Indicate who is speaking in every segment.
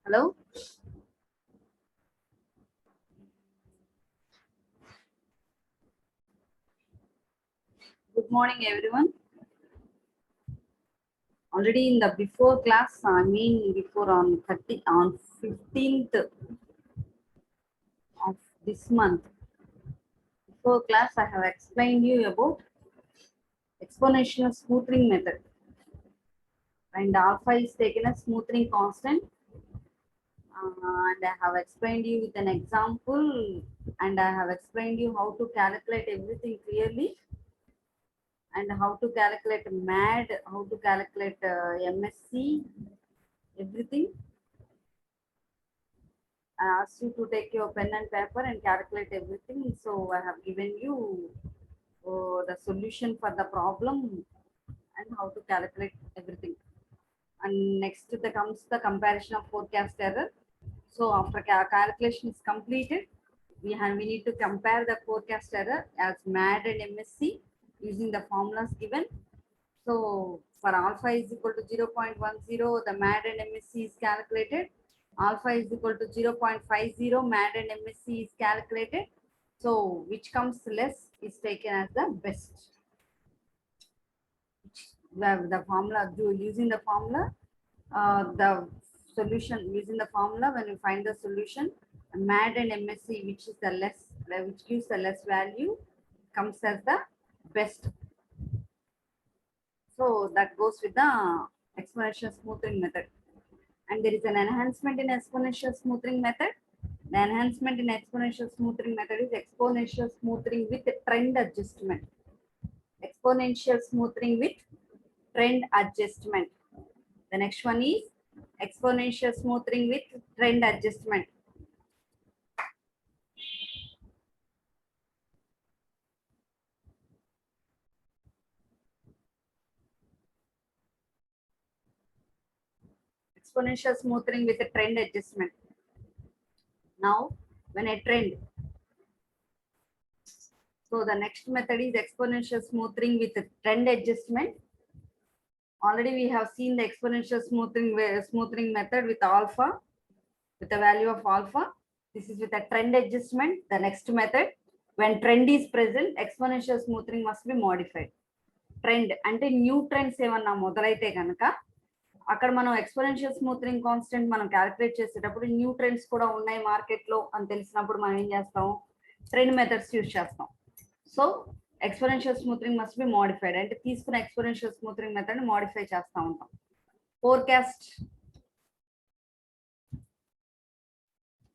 Speaker 1: Hello. Good morning, everyone. Already in the before class, before on 15th of this month, before class, I have explained you about exponential smoothing method. And alpha is taken as smoothing constant. And I have explained you with an example, and I have explained you how to calculate everything clearly, and how to calculate MAD, how to calculate MSC, everything. I asked you to take your pen and paper and calculate everything. So I have given you the solution for the problem and how to calculate everything. And next comes the comparison of forecast error. So after calculation is completed, we need to compare the forecast error as MAD and MSC using the formulas given. So for alpha is equal to 0.10, the MAD and MSC is calculated. Alpha is equal to 0.50, MAD and MSC is calculated. So which comes less is taken as the best. The formula, using the formula, the solution using the formula, when you find the solution, MAD and MSC, which is the less, which gives the less value, comes as the best. So that goes with the exponential smoothing method. And there is an enhancement in exponential smoothing method. The enhancement in exponential smoothing method is exponential smoothing with trend adjustment. Exponential smoothing with trend adjustment. The next one is exponential smoothing with trend adjustment. Exponential smoothing with a trend adjustment. Now, when a trend, so the next method is exponential smoothing with a trend adjustment. Already we have seen the exponential smoothing method with alpha, with the value of alpha. This is with a trend adjustment. The next method, when trend is present, exponential smoothing must be modified. Trend అంటే new trends ఏమన్నా మొదలైతే కనుక అక్కడ మనం exponential smoothening constant మనం calculate చేసేటప్పుడు new trends కూడా ఉన్నాయి మార్కెట్ లో అని తెలిసినప్పుడు మనం ఏం చేస్తాం, ట్రెండ్ మెథడ్స్ యూజ్ చేస్తాం. So exponential smoothening must be modified అంటే తీసుకున్న ఎక్స్పోనెన్షియల్ స్మూత్నింగ్ మెథడ్ ని మోడిఫై చేస్తూ ఉంటాం.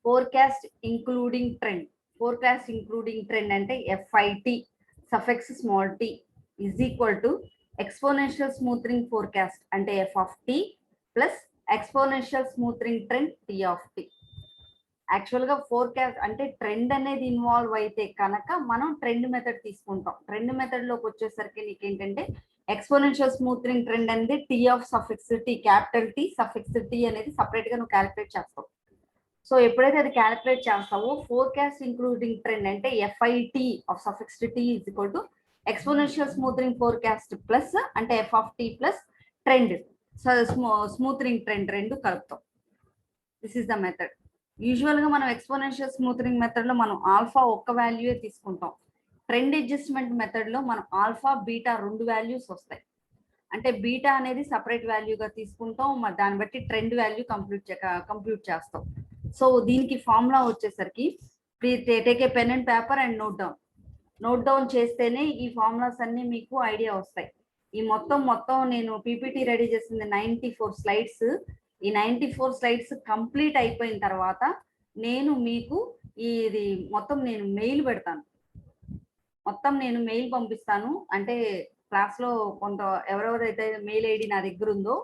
Speaker 1: Forecast including trend. Forecast including trend అంటే FIT suffix small t is equal to exponential smoothing forecast అంటే F of t plus exponential smoothing trend T of t. యాక్చువల్గా forecast అంటే trend అనేది involve అయితే కనుక మనం ట్రెండ్ మెథడ్ తీసుకుంటాం. Trend మెథడ్లోకి వచ్చేసరికి నీకు ఏంటంటే ఎక్స్పోనెన్షియల్ స్మూత్నింగ్ ట్రెండ్ అనేది T of suffix t, capital T suffix t అనేది సపరేట్గా నువ్వు క్యాలిక్యులేట్ చేస్తావు. సో ఎప్పుడైతే అది క్యాలిక్యులేట్ చేస్తావో ఫోర్కాస్ట్ ఇంక్లూడింగ్ ట్రెండ్ అంటే FIT of suffix t is equal to exponential smoothing forecast plus అంటే F of t plus trend. So smoothing trend రెండు కలుపుతాం. This is the method. Usual గా మనం ఎక్స్పోనెన్షియల్ స్మూత్నింగ్ మెథడ్ లో మనం alpha ఒక్క value తీసుకుంటాం. ట్రెండ్ అడ్జస్ట్మెంట్ మెథడ్ లో మనం ఆల్ఫా బీటా రెండు వాల్యూస్ వస్తాయి. అంటే బీటా అనేది సపరేట్ వాల్యూగా తీసుకుంటాం, దాన్ని బట్టి ట్రెండ్ వాల్యూ కంప్యూట్ చేస్తాం. సో దీనికి ఫార్ములా వచ్చేసరికి take a pen and paper and note down చేస్తేనే ఈ ఫార్ములాస్ అన్ని మీకు ఐడియా వస్తాయి. ఈ మొత్తం నేను పీపీటీ రెడీ చేసింది 94 స్లైడ్స్. ఈ 94 స్లైడ్స్ కంప్లీట్ అయిపోయిన తర్వాత నేను మీకు ఇది నేను మెయిల్ పెడతాను. నేను మెయిల్ పంపిస్తాను. అంటే క్లాస్లో ఎవరెవరైతే మెయిల్ ఐడి నా దగ్గర ఉందో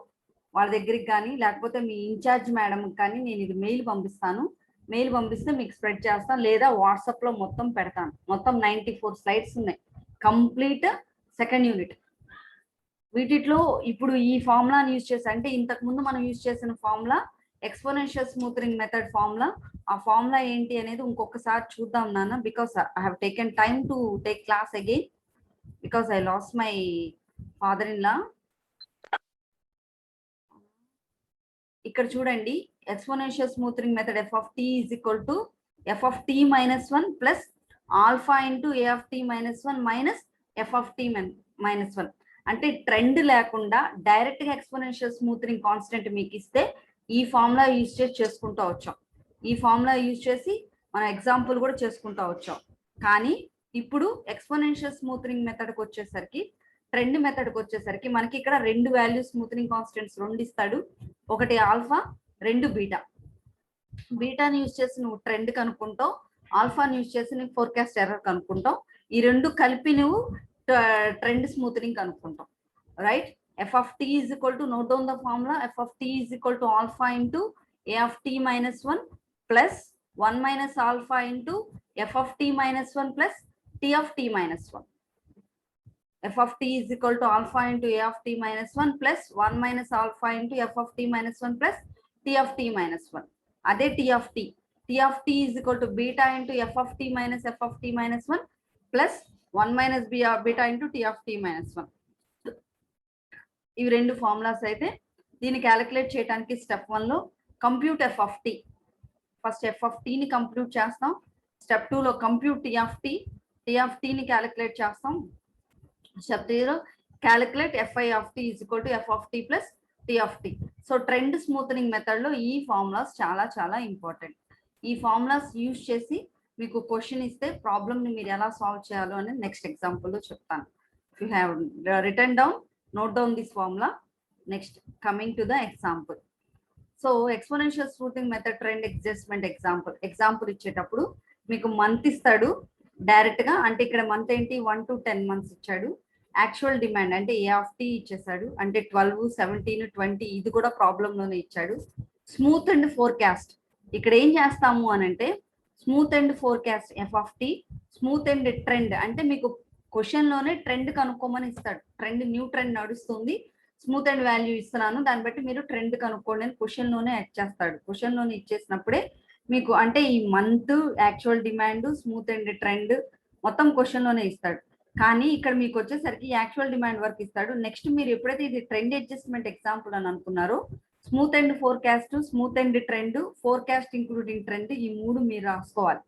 Speaker 1: వాళ్ళ దగ్గరికి కానీ లేకపోతే మీ ఇన్ఛార్జ్ మేడంకి కానీ నేను ఇది మెయిల్ పంపిస్తాను. మెయిల్ పంపిస్తే మీకు స్ప్రెడ్ చేస్తాను, లేదా వాట్సాప్లో మొత్తం పెడతాను. 94 స్లైడ్స్ ఉన్నాయి కంప్లీట్ సెకండ్ యూనిట్. వీటిలో ఇప్పుడు ఈ ఫార్ములాని యూజ్ చేసి, అంటే ఇంతకు ముందు మనం యూజ్ చేసిన formula exponential smoothening method formula. ఆ ఫార్ములా ఏంటి అనేది ఇంకొకసారి చూద్దాం నాన్న, because I have taken time to take class again because I lost my father in law. ఇక్కడ చూడండి, exponential smoothing method f of t is equal to f of t minus 1 plus alpha into a of t minus 1 minus f of t minus 1. అంటే trend లేకుండా direct గా exponential smoothening constant మీకు ఇస్తే ఈ formula use చేసి చేసుకుంటూ వచ్చాం. ఈ ఫార్ములా యూజ్ చేసి మనం ఎగ్జాంపుల్ కూడా చేసుకుంటూ వచ్చాం. కానీ ఇప్పుడు ఎక్స్పోనెన్షియల్ స్మూత్నింగ్ మెథడ్కి వచ్చేసరికి, ట్రెండ్ మెథడ్కి వచ్చేసరికి మనకి ఇక్కడ రెండు వాల్యూ స్మూత్నింగ్ కాన్స్టెంట్స్ రెండు ఇస్తాడు. ఒకటి ఆల్ఫా, రెండు బీటా. బీటాని యూజ్ చేసి నువ్వు ట్రెండ్ కనుక్కుంటావు, ఆల్ఫాని యూజ్ చేసి నువ్వు ఫోర్కాస్ట్ ఎర్రర్ కనుక్కుంటావు. ఈ రెండు కలిపి నువ్వు ట్రెండ్ స్మూత్నింగ్ కనుక్కుంటాం. Right? F of T is equal to, note down the formula, F of T is equal to alpha into A of T minus 1 plus 1 minus alpha into F of T minus 1 plus T of T minus 1. f of t is equal to alpha into a of t minus 1 plus 1 minus alpha into f of t minus 1 plus t of t minus 1. అదే t of t is equal to beta into f of t minus f of t minus 1 plus 1 minus beta into t of t minus 1. ఇవి రెండు formulas అయితే దీన్ని calculate చేయడానికి step 1 లో compute f of t. First f of t ని compute చేస్తాం. Step 2 లో compute t of t ని క్యాలిక్యులేట్ చేస్తాం. స్టెప్ 3 లో calculate fi of t is equal to f of t plus t of t. So trend smoothening method లో ఈ formulas చాలా చాలా ఇంపార్టెంట్. ఈ ఫార్ములాస్ యూజ్ చేసి మీకు క్వశ్చన్ ఇస్తే ప్రాబ్లమ్ ని మీరు ఎలా సాల్వ్ చేయాలో అనేది నెక్స్ట్ ఎగ్జాంపుల్ లో చెప్తాను. If you have return down, note down this formula. Next coming to the example. So exponential smoothing method trend adjustment example ఇచ్చేటప్పుడు మీకు మంత్ ఇస్తాడు డైరెక్ట్ గా. అంటే ఇక్కడ మంత్ ఏంటి, 1 to 10 months ఇచ్చాడు. యాక్చువల్ డిమాండ్ అంటే ఏ ఆఫ్ టీ ఇచ్చేసాడు, అంటే 12, 17, 20 ఇది కూడా ప్రాబ్లం లోనే ఇచ్చాడు. స్మూత్ అండ్ ఫోర్కాస్ట్, ఇక్కడ ఏం చేస్తాము అని అంటే smooth and forecast F of T, smooth and trend అంటే మీకు క్వశ్చన్ లోనే ట్రెండ్ కనుక్కోమని ఇస్తాడు. ట్రెండ్ న్యూ ట్రెండ్ నడుస్తుంది, స్మూత్ అండ్ వాల్యూ ఇస్తున్నాను, దాన్ని బట్టి మీరు ట్రెండ్ కనుక్కోండి అని క్వశ్చన్ లోనే ఇచ్చేస్తాడు. క్వశ్చన్ లోనే ఇచ్చేసినప్పుడే మీకు అంటే ఈ month, actual demand, smooth and trend మొత్తం క్వశ్చన్ లోనే ఇస్తాడు. కానీ ఇక్కడ మీకు వచ్చేసరికి యాక్చువల్ డిమాండ్ వరకు ఇస్తాడు. నెక్స్ట్ మీరు ఎప్పుడైతే ఇది ట్రెండ్ అడ్జస్ట్మెంట్ ఎగ్జాంపుల్ అని అనుకున్నారో, smooth and forecast, smooth and trend, forecast including trend, ఈ మూడు మీరు రాసుకోవాలి.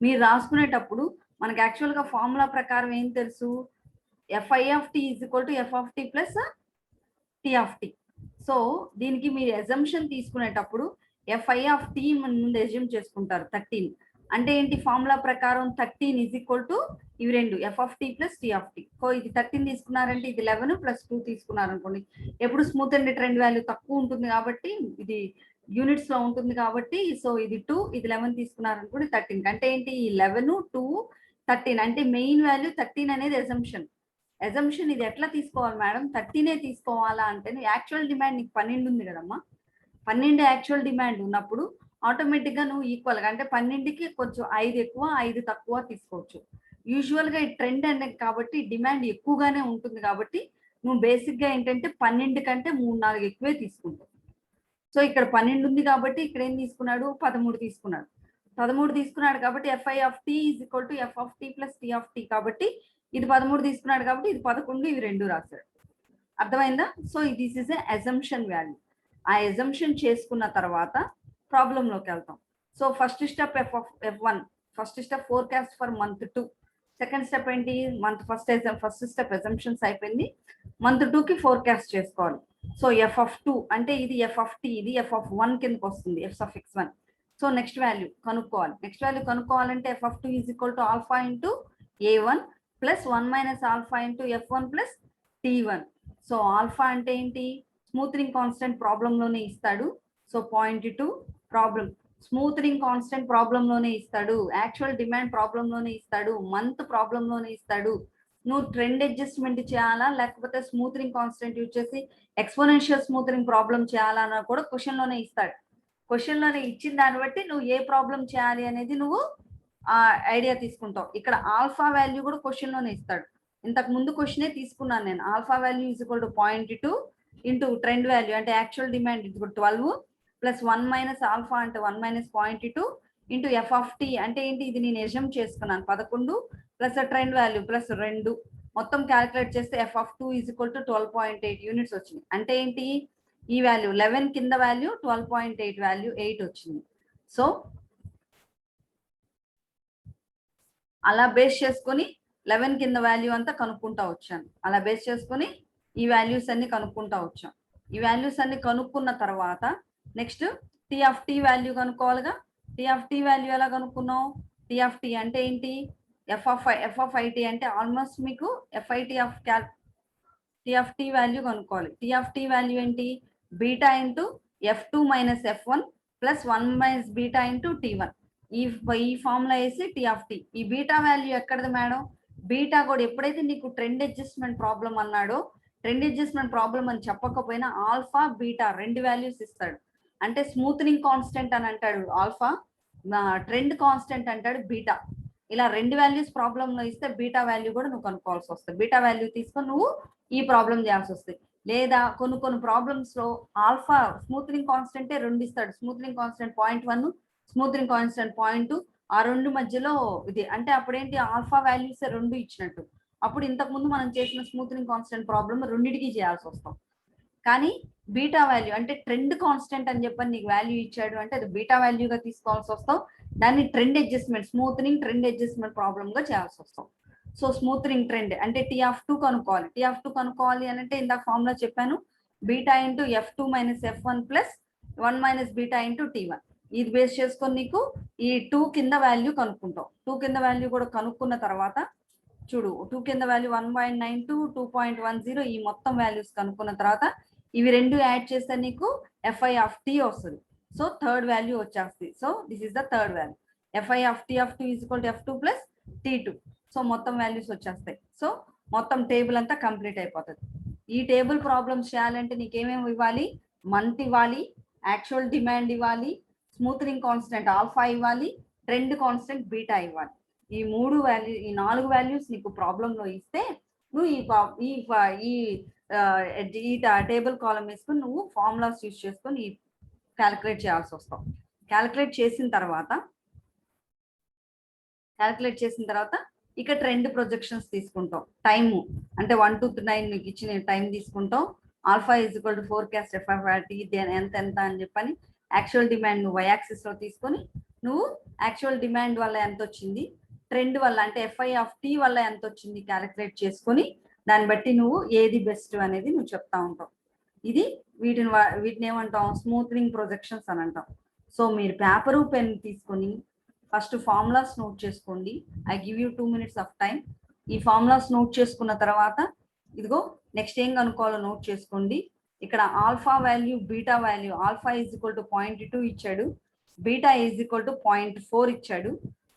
Speaker 1: మీరు రాసుకునేటప్పుడు మనకి యాక్చువల్ గా ఫార్ములా ప్రకారం ఏం తెలుసు, fi of t is equal to f of t plus t of t. So దీనికి మీరు అజంప్షన్ తీసుకునేటప్పుడు fi of t ముందు అజ్యూమ్ చేసుకుంటారు 13. అంటే ఏంటి, ఫార్ములా ప్రకారం 13 is equal to ఇవి రెండు f of t plus t of t. So ఇది 13 తీసుకున్నారంటే ఇది 11 plus 2 తీసుకున్నారనుకోండి. ఎప్పుడు స్మూత్ అండ్ ట్రెండ్ వాల్యూ తక్కువ ఉంటుంది కాబట్టి, ఇది యూనిట్స్ లో ఉంటుంది కాబట్టి, సో ఇది 2, ఇది 11 తీసుకున్నారనుకోండి 13. అంటే ఏంటి, 11, 2, 13 అంటే మెయిన్ వాల్యూ 13 అనేది అజంప్షన్. ఇది ఎట్లా తీసుకోవాలి మేడం, 13 తీసుకోవాలా అంటే యాక్చువల్ డిమాండ్ నీకు 12 ఉంది కదమ్మా, 12 యాక్చువల్ డిమాండ్ ఉన్నప్పుడు ఆటోమేటిక్ గా నువ్వు ఈక్వల్ గా అంటే 12కి కొంచెం 5 ఎక్కువ 5 తక్కువ తీసుకోవచ్చు. యూజువల్ గా ఈ ట్రెండ్ అనేది కాబట్టి డిమాండ్ ఎక్కువగానే ఉంటుంది కాబట్టి నువ్వు బేసిక్ గా ఏంటంటే 12 కంటే 3-4 ఎక్కువే తీసుకుంటావు. సో ఇక్కడ 12 ఉంది కాబట్టి ఇక్కడ ఏం తీసుకున్నాడు, 13 తీసుకున్నాడు. 13 తీసుకున్నాడు కాబట్టి fi of t is equal to f of t plus t of t కాబట్టి ఇది 13 తీసుకున్నాడు కాబట్టి ఇది 11, ఇవి రెండు రాశాడు. అర్థమైందా? So this is a assumption value. ఆ అజంప్షన్ చేసుకున్న తర్వాత ప్రాబ్లం లోకి వెళ్తాం. So first step f1, first step forecast for month 2. Second step ఏంటి, మంత్ ఫస్ట్ స్టెప్ అజంప్షన్స్ అయిపోయింది, మంత్ 2 కి ఫోర్కాస్ట్ చేసుకోవాలి. సో f of 2 అంటే ఇది f of t, ఇది f of 1 కిందకి వస్తుంది, f of x1. So next value కనుక్కోవాలి. నెక్స్ట్ వాల్యూ కనుక్కోవాలంటే f of 2 is equal to alpha into a1 plus 1 minus alpha into f1 plus t1. So alpha అంటే ఏంటి, smoothening constant problem లోనే ఇస్తాడు. So 0.2 problem smoothening constant problem లోనే ఇస్తాడు, actual demand problem లోనే ఇస్తాడు, మంత్ ప్రాబ్లం లోనే ఇస్తాడు. నువ్వు ట్రెండ్ అడ్జస్ట్మెంట్ చేయాలా లేకపోతే స్మూత్నింగ్ కాన్స్టెంట్ యూజ్ చేసి ఎక్స్పోనెన్షియల్ స్మూత్నింగ్ ప్రాబ్లం చేయాలా అన్న కూడా క్వశ్చన్ లోనే ఇస్తాడు. క్వశ్చన్ లోనే ఇచ్చిన దాన్ని బట్టి నువ్వు ఏ ప్రాబ్లం చేయాలి అనేది నువ్వు ఐడియా తీసుకుంటావు. ఇక్కడ ఆల్ఫా వాల్యూ కూడా క్వశ్చన్ లోనే ఇస్తాడు. ఇంతకు ముందు క్వశ్చనే తీసుకున్నాను నేను. Alpha value is equal to 0.2 into trend value అంటే యాక్చువల్ డిమాండ్ ఇది 12 ప్లస్ 1 మైనస్ ఆల్ఫా అంటే 1 minus 0.2 into F of T అంటే ఏంటి, ఇది నేను ఎజమ్ చేసుకున్నాను 11 ప్లస్ ట్రెండ్ వాల్యూ ప్లస్ 2 మొత్తం క్యాలిక్యులేట్ చేస్తే F of 2 is equal to 12.8 units వచ్చినాయి. అంటే ఏంటి, ఈ వాల్యూ 11 కింద వాల్యూ 12.8 వాల్యూ 8 వచ్చింది. సో అలా బేస్ చేసుకొని 11 కింద వాల్యూ అంతా కనుక్కుంటా వచ్చాను. అలా బేస్ చేసుకొని ఈ వాల్యూస్ అన్ని కనుక్కుంటా వచ్చాం. ఈ వాల్యూస్ అన్ని కనుక్కున్న తర్వాత next T of T value కనుక్కోవాలిగా. టీ ఆఫ్ టీ వాల్యూ ఎలా కనుక్కున్నావు? టీ ఆఫ్ టీ అంటే ఏంటి? ఎఫ్ ఆఫ్ ఐటీ అంటే ఆల్మోస్ట్ మీకు FIT of T of T value కనుక్కోవాలి. టీ ఆఫ్ టీ వాల్యూ ఏంటి? Beta into F2 minus F1 plus 1 minus beta into T1. ఈ formula వేసి టీ ఆఫ్ టీ. ఈ beta value ఎక్కడది మేడం? బీటా కూడా ఎప్పుడైతే నీకు ట్రెండ్ అడ్జస్ట్మెంట్ ప్రాబ్లం అన్నాడో, ట్రెండ్ అడ్జస్ట్మెంట్ ప్రాబ్లం అని చెప్పకపోయినా ఆల్ఫా బీటా 2 వాల్యూస్ ఇస్తాడు. అంటే స్మూత్నింగ్ కాన్స్టెంట్ అని అంటాడు ఆల్ఫా, ట్రెండ్ కాన్స్టెంట్ అంటాడు బీటా. ఇలా 2 వాల్యూస్ ప్రాబ్లంలో ఇస్తే బీటా వాల్యూ కూడా నువ్వు కనుక్కోవాల్సి వస్తుంది. బీటా వాల్యూ తీసుకొని నువ్వు ఈ ప్రాబ్లం చేయాల్సి వస్తుంది. లేదా కొన్ని ప్రాబ్లమ్స్ లో ఆల్ఫా స్మూత్నింగ్ కాన్స్టెంటే 2 ఇస్తాడు. స్మూత్నింగ్ కాన్స్టెంట్ 0.1, స్మూత్నింగ్ కాన్స్టెంట్ 0.2, ఆ 2 మధ్యలో ఇది. అంటే అప్పుడేంటి? ఆల్ఫా వాల్యూస్ 2 ఇచ్చినట్టు. అప్పుడు ఇంతకు ముందు మనం చేసిన స్మూత్నింగ్ కాన్స్టెంట్ ప్రాబ్లమ్ రెండింటికి చేయాల్సి వస్తాం. కానీ బీటా వాల్యూ అంటే ట్రెండ్ కాన్స్టెంట్ అని చెప్పని నీకు వాల్యూ ఇచ్చాడు అంటే అది బీటా వాల్యూగా తీసుకోవాల్సి వస్తాం. దాన్ని trend adjustment, smoothening trend adjustment problem గా చేయాల్సి వస్తాం. సో స్మూత్నింగ్ ట్రెండ్ అంటే టీ ఆఫ్ 2 కనుక్కోవాలి. టీ ఆఫ్ 2 కనుక్కోవాలి అని అంటే ఇందాక ఫార్ములా చెప్పాను, beta into F2 minus F1 plus 1 minus beta into T1. ఇది బేస్ చేసుకొని నీకు ఈ 2 కింద వాల్యూ కనుక్కుంటాం. 2 కింద వాల్యూ కూడా కనుక్కున్న తర్వాత చూడు, 2 కింద వాల్యూ 1.92, 2.10 ఈ మొత్తం వాల్యూస్ కనుక్కున్న తర్వాత ఇవి 2 యాడ్ చేస్తే నీకు ఎఫ్ఐ ఆఫ్ టీ వస్తుంది. సో థర్డ్ వాల్యూ వచ్చేస్తుంది. So this is the third value. F I of T of 2 is equal to F2 plus T2. So మొత్తం వాల్యూస్ వచ్చేస్తాయి. సో మొత్తం టేబుల్ అంతా కంప్లీట్ అయిపోతుంది. ఈ టేబుల్ ప్రాబ్లమ్స్ చేయాలంటే నీకేమేమి ఇవ్వాలి? మంత్ ఇవ్వాలి, యాక్చువల్ డిమాండ్ ఇవ్వాలి, స్మూత్నింగ్ కాన్స్టెంట్ ఆల్ఫా ఇవ్వాలి, ట్రెండ్ కాన్స్టెంట్ బీటా ఇవ్వాలి. ఈ 4 వాల్యూస్ నీకు ప్రాబ్లమ్ లో ఇస్తే నువ్వు ఈ టేబుల్ కాలం వేసుకొని నువ్వు ఫార్ములాస్ యూజ్ చేసుకొని క్యాలిక్యులేట్ చేయాల్సి వస్తావు. క్యాలిక్యులేట్ చేసిన తర్వాత ఇక ట్రెండ్ ప్రొజెక్షన్స్ తీసుకుంటాం. టైము అంటే 1 to 9 నీకు ఇచ్చిన టైం తీసుకుంటాం. Alpha is equal to forecast FIT ఎంత అని చెప్పని యాక్చువల్ డిమాండ్ నువ్వు y-యాక్సిస్ లో తీసుకొని నువ్వు యాక్చువల్ డిమాండ్ వల్ల ఎంత వచ్చింది, ట్రెండ్ వల్ల అంటే ఎఫ్ఐ ఆఫ్ టీ వల్ల ఎంత వచ్చింది క్యాలిక్యులేట్ చేసుకొని దాన్ని బట్టి నువ్వు ఏది బెస్ట్ అనేది నువ్వు చెప్తా ఉంటావు. ఇది వీటిని ఏమంటాం? స్మూత్నింగ్ ప్రొజెక్షన్స్ అని అంటాం. సో మీరు పేపరు పెన్ తీసుకొని ఫస్ట్ ఫార్ములాస్ నోట్ చేసుకోండి. I give you 2 minutes of time. ఈ ఫార్ములాస్ నోట్ చేసుకున్న తర్వాత ఇదిగో నెక్స్ట్ ఏం కనుక్కోవాలో నోట్ చేసుకోండి. ఇక్కడ alpha value, beta value, alpha is equal to 0.2 ఇచ్చాడు, బీటా ఈజ్ ఈక్వల్ టు 0.4 ఇచ్చాడు.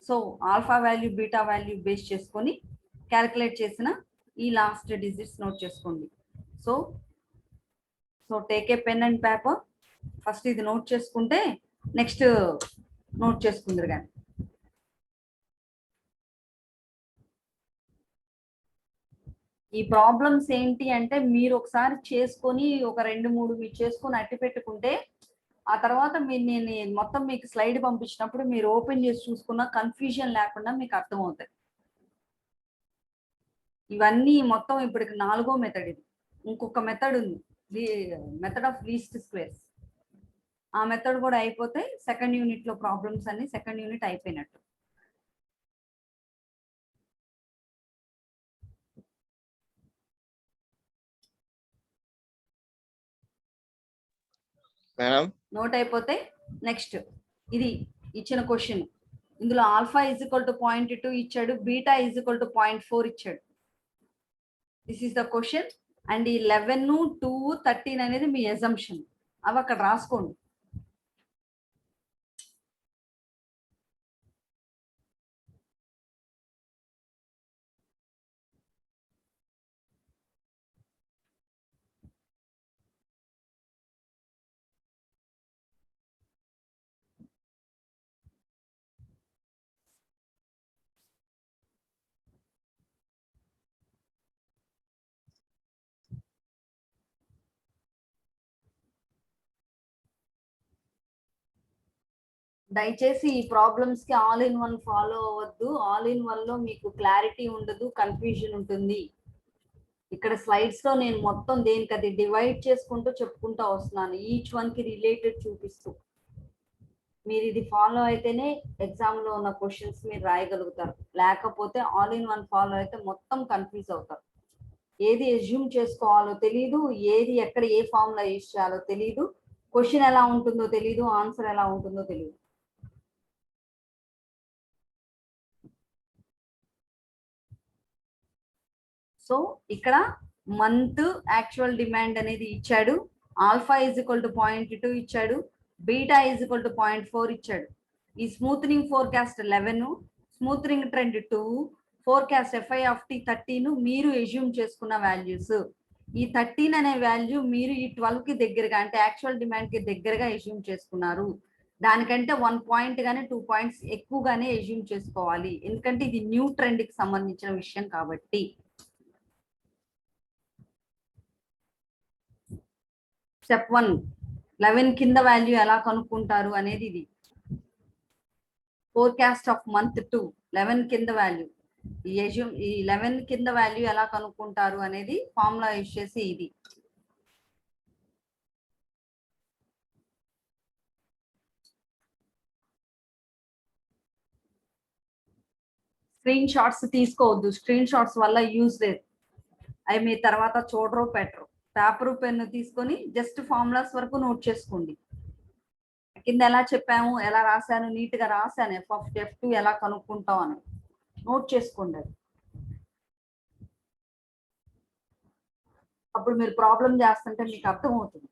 Speaker 1: So alpha value, beta value base చేసుకొని క్యాలిక్యులేట్ చేసిన ఈ లాస్ట్ డిజిట్స్ నోట్ చేసుకోండి. So take a pen and paper. First ఇది నోట్ చేసుకుంటే నెక్స్ట్ నోట్ చేసుకుందరు కానీ. ఈ ప్రాబ్లమ్స్ ఏంటి అంటే మీరు ఒకసారి చేసుకొని ఒక 2-3 మీరు చేసుకొని అట్టి పెట్టుకుంటే ఆ తర్వాత నేను మొత్తం మీకు స్లైడ్ పంపించినప్పుడు మీరు ఓపెన్ చేసి చూసుకున్న కన్ఫ్యూజన్ లేకుండా మీకు అర్థమవుతాయి. ఇవన్నీ మొత్తం ఇప్పటికి 4వ మెథడ్. ఇది ఇంకొక మెథడ్ ఉంది, మెథడ్ ఆఫ్ లీస్ట్ స్క్వేర్స్. ఆ మెథడ్ కూడా అయిపోతే సెకండ్ యూనిట్ లో ప్రాబ్లమ్స్ అన్ని సెకండ్ యూనిట్ అయిపోయినట్టు. నోట్ అయిపోతే నెక్స్ట్ ఇది ఇచ్చిన క్వశ్చన్. ఇందులో ఆల్ఫా ఈజ్ ఈక్వల్ టు 0.2 ఇచ్చాడు, బీటా ఈజ్ ఈక్వల్ టు 0.4 ఇచ్చాడు. This is the question. And ఈ 11, 2, 13 అనేది మీ అజంప్షన్. అవి అక్కడ రాసుకోండి. దయచేసి ఈ ప్రాబ్లమ్స్ కి ఆల్ ఇన్ వన్ ఫాలో అవ్వద్దు. ఆల్ ఇన్ వన్ లో మీకు క్లారిటీ ఉండదు, కన్ఫ్యూజన్ ఉంటుంది. ఇక్కడ స్లైడ్స్ లో నేను మొత్తం దేనికి అది డివైడ్ చేసుకుంటూ చెప్పుకుంటూ వస్తున్నాను, ఈచ్ వన్ కి రిలేటెడ్ చూపిస్తూ. మీరు ఇది ఫాలో అయితేనే ఎగ్జామ్ లో ఉన్న క్వశ్చన్స్ మీరు రాయగలుగుతారు, లేకపోతే ఆల్ ఇన్ వన్ ఫాలో అయితే మొత్తం కన్ఫ్యూజ్ అవుతారు. ఏది ఎజ్యూమ్ చేసుకోవాలో తెలియదు, ఏది ఎక్కడ ఏ ఫార్ములా యూజ్ చేయాలో తెలియదు, క్వశ్చన్ ఎలా ఉంటుందో తెలియదు, ఆన్సర్ ఎలా ఉంటుందో తెలియదు. సో ఇక్కడ మంత్ యాక్చువల్ డిమాండ్ అనేది ఇచ్చాడు, ఆల్ఫా ఈజ్ ఈక్వల్ టు 0.2 ఇచ్చాడు, బీటా ఈజ్ ఈక్వల్ టు 0.4 ఇచ్చాడు. ఈ smoothing forecast 11, smoothing trend 2, forecast F I of T 13 మీరు ఎజ్యూమ్ చేసుకున్న వాల్యూస్. ఈ 13 అనే వాల్యూ మీరు ఈ 12 కి దగ్గరగా అంటే యాక్చువల్ డిమాండ్ కి దగ్గరగా ఎజ్యూమ్ చేసుకున్నారు. దానికంటే 1 పాయింట్ గానే 2 పాయింట్స్ ఎక్కువగానే ఎజ్యూమ్ చేసుకోవాలి, ఎందుకంటే ఇది న్యూ ట్రెండ్ కి సంబంధించిన విషయం కాబట్టి. స్టెప్ 1, 11 కింద వాల్యూ ఎలా కనుక్కుంటారు అనేది ఇది. ఫోర్కాస్ట్ ఆఫ్ మంత్ 2 11 కింద వాల్యూ, ఈ 11 కింద వాల్యూ ఎలా కనుక్కుంటారు అనేది ఫార్ములా యూజ్ చేసి ఇది. స్క్రీన్ షాట్స్ తీసుకోవద్దు, స్క్రీన్ షాట్స్ వల్ల యూజ్ లేదు, అవి మీ తర్వాత చూడరు పెట్టరు. పేపర్ పెన్ను తీసుకొని జస్ట్ ఫార్ములాస్ వరకు నోట్ చేసుకోండి. కింద ఎలా చెప్పాము, ఎలా రాశాను, నీట్ గా రాశాను, F1 F2 ఎలా కనుక్కుంటాం అని నోట్ చేసుకోండి. అప్పుడు మీరు ప్రాబ్లం చేస్తుంటే మీకు అర్థమవుతుంది.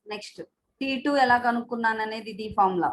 Speaker 1: నెక్స్ట్ T2 ఎలా కనుక్కున్నాను అనేది ఇది ఫార్ములా.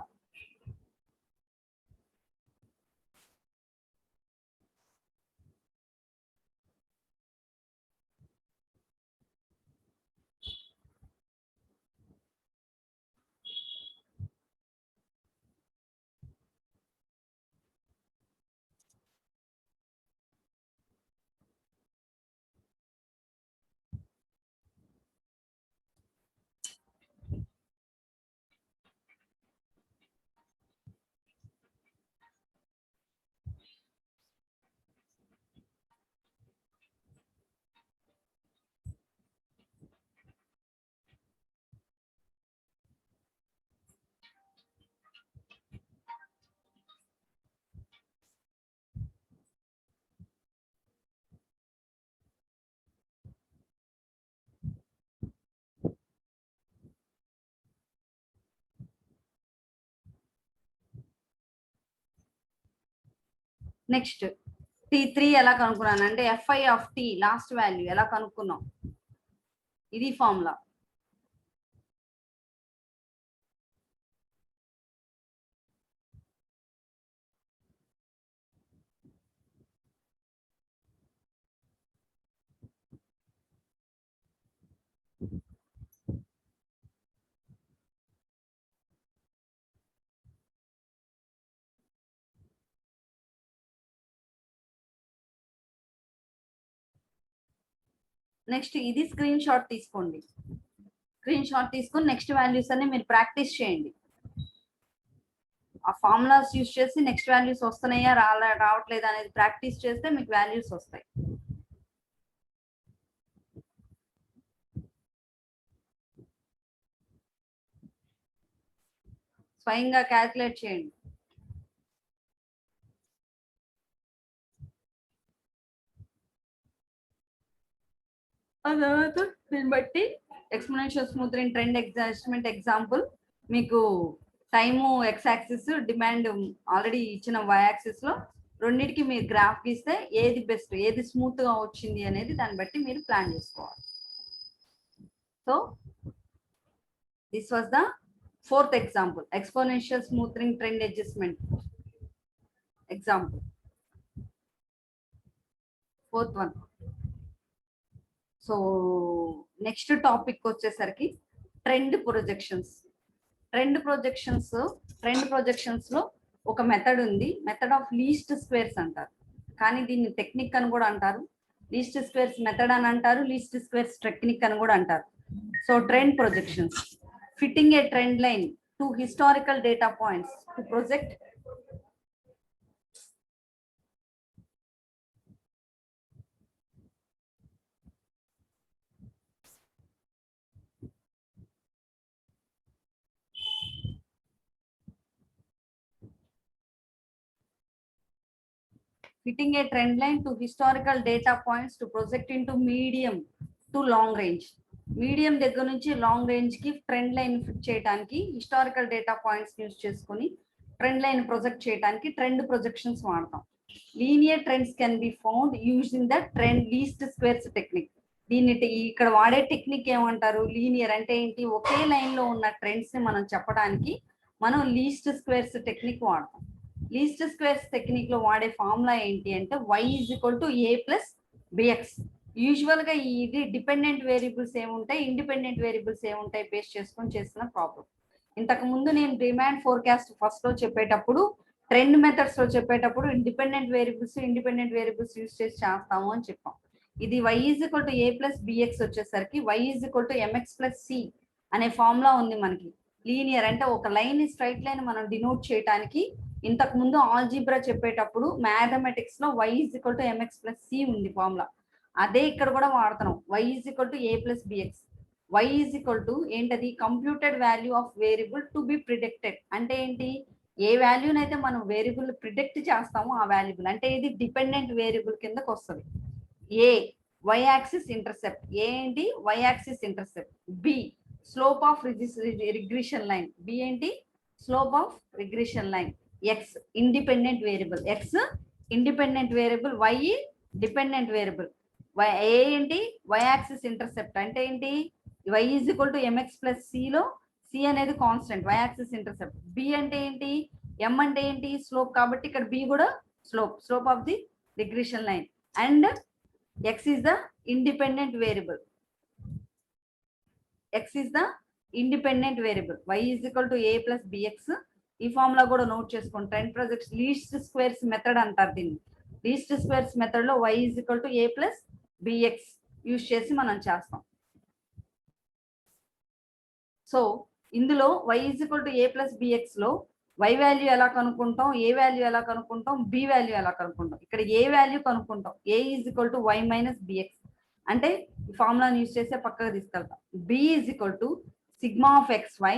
Speaker 1: నెక్స్ట్ T3 ఎలా కనుక్కున్నాను అంటే F I of T last value ఎలా కనుక్కున్నాం, ఇది ఫార్ములా. నెక్స్ట్ ఇది స్క్రీన్ షాట్ తీసుకోండి, స్క్రీన్ షాట్ తీసుకొని నెక్స్ట్ వాల్యూస్ అన్ని మీరు ప్రాక్టీస్ చేయండి. ఆ ఫార్ములాస్ యూజ్ చేసి నెక్స్ట్ వాల్యూస్ వస్తున్నాయా రావట్లేదా అనేది ప్రాక్టీస్ చేస్తే మీకు వాల్యూస్ వస్తాయి. స్వయంగా క్యాల్కులేట్ చేయండి. ఆ తర్వాత దీన్ని బట్టి exponential smoothing trend adjustment example మీకు time X axis, demand already ఇచ్చిన వై యాక్సిస్ లో రెండింటికి మీరు గ్రాఫ్ గీస్తే ఏది బెస్ట్, ఏది స్మూత్ గా వచ్చింది అనేది దాన్ని బట్టి మీరు ప్లాన్ చేసుకోవాలి. So this was the 4th example, exponential smoothing trend adjustment example. 4th one. So next topic వచ్చేసరికి ట్రెండ్ ప్రొజెక్షన్స్. ట్రెండ్ ప్రొజెక్షన్స్ లో ఒక మెథడ్ ఉంది, మెథడ్ ఆఫ్ లీస్ట్ స్క్వేర్స్ అంటారు, కానీ దీన్ని టెక్నిక్ అని కూడా అంటారు, లీస్ట్ స్క్వేర్స్ మెథడ్ అని అంటారు, లీస్ట్ స్క్వేర్స్ టెక్నిక్ అని కూడా అంటారు. So trend projections, fitting A trend line to historical data points to project fitting a trend line to historical data points to project into medium to long range. Medium దగ్గర నుంచి long range కి trend line fit చేయడానికి historical data points use చేసుకొని trend line project చేయడానికి trend projections వాడతాం. Linear trends can be found using the trend least squares technique. దీన్ని ఇక్కడ వాడే టెక్నిక్ ఏమంటారు? లీనియర్ అంటే ఏంటి? ఒకే లైన్ లో ఉన్న ట్రెండ్స్ ని మనం చెప్పడానికి మనం లీస్ట్ స్క్వేర్స్ టెక్నిక్ వాడతాం. లీస్ట్ స్క్వేర్స్ టెక్నిక్ లో వాడే ఫార్ములా ఏంటి అంటే y = a + bx. యూజువల్ గా ఇది డిపెండెంట్ వేరియబుల్స్ ఏముంటాయి, ఇండిపెండెంట్ వేరియబుల్స్ ఏముంటాయి బేస్ చేసుకొని చేసిన ప్రాబ్లం. ఇంతకు ముందు నేను డిమాండ్ ఫోర్కాస్ట్ ఫస్ట్ లో చెప్పేటప్పుడు, ట్రెండ్ మెథడ్స్ లో చెప్పేటప్పుడు ఇండిపెండెంట్ వేరియబుల్స్ యూజ్ చేసి చేస్తాము అని చెప్పాం. ఇది y = a + bx వచ్చేసరికి y = mx + c అనే ఫార్ములా ఉంది మనకి. లీనియర్ అంటే ఒక లైన్ స్ట్రైట్ లైన్ మనం డినోట్ చేయడానికి ఇంతకు ముందు ఆల్జీబ్రా చెప్పేటప్పుడు మ్యాథమెటిక్స్ లో y = mx + c ఉంది ఫార్ములా. అదే ఇక్కడ కూడా వాడుతున్నాం, y = a + bx. y ఏంటది? Computed value of variable to be predicted. అంటే ఏంటి? ఏ వాల్యూనైతే మనం వేరియబుల్ ప్రిడిక్ట్ చేస్తామో ఆ వాల్యూబుల్ అంటే ఇది డిపెండెంట్ వేరియబుల్ కిందకి వస్తుంది. A y axis intercept, A ఏంటి? y axis intercept. B slope of regression line, B ఏంటి? Slope of regression line. X independent variable, X independent variable, Y dependent variable. A ఏంటి? Y axis intercept అంటే ఏంటి? y = mx + c లో c అనేది constant, Y axis intercept. B అంటే ఏంటి? m అంటే ఏంటి? స్లోప్, కాబట్టి ఇక్కడ బి కూడా slope of the regression line. And x is the independent variable. x is the independent variable. y = a + bx. ఈ ఫార్ములా కూడా నోట్ చేసుకోండి. Trend projects least squares method అంటారు దీన్ని. లీస్ట్ స్క్వేర్స్ మెథడ్ లో y = a + bx use చేసి మనం చేస్తాం. So ఇందులో y = a + bx లో y వాల్యూ ఎలా కనుక్కుంటాం, ఏ వాల్యూ ఎలా కనుక్కుంటాం, బి వాల్యూ ఎలా కనుక్కుంటాం. ఇక్కడ ఏ వాల్యూ కనుక్కుంటాం, a = y - bx. అంటే ఈ ఫార్ములాని యూజ్ చేస్తే పక్కకు తీసుకెళ్తాం. b = sigma of xy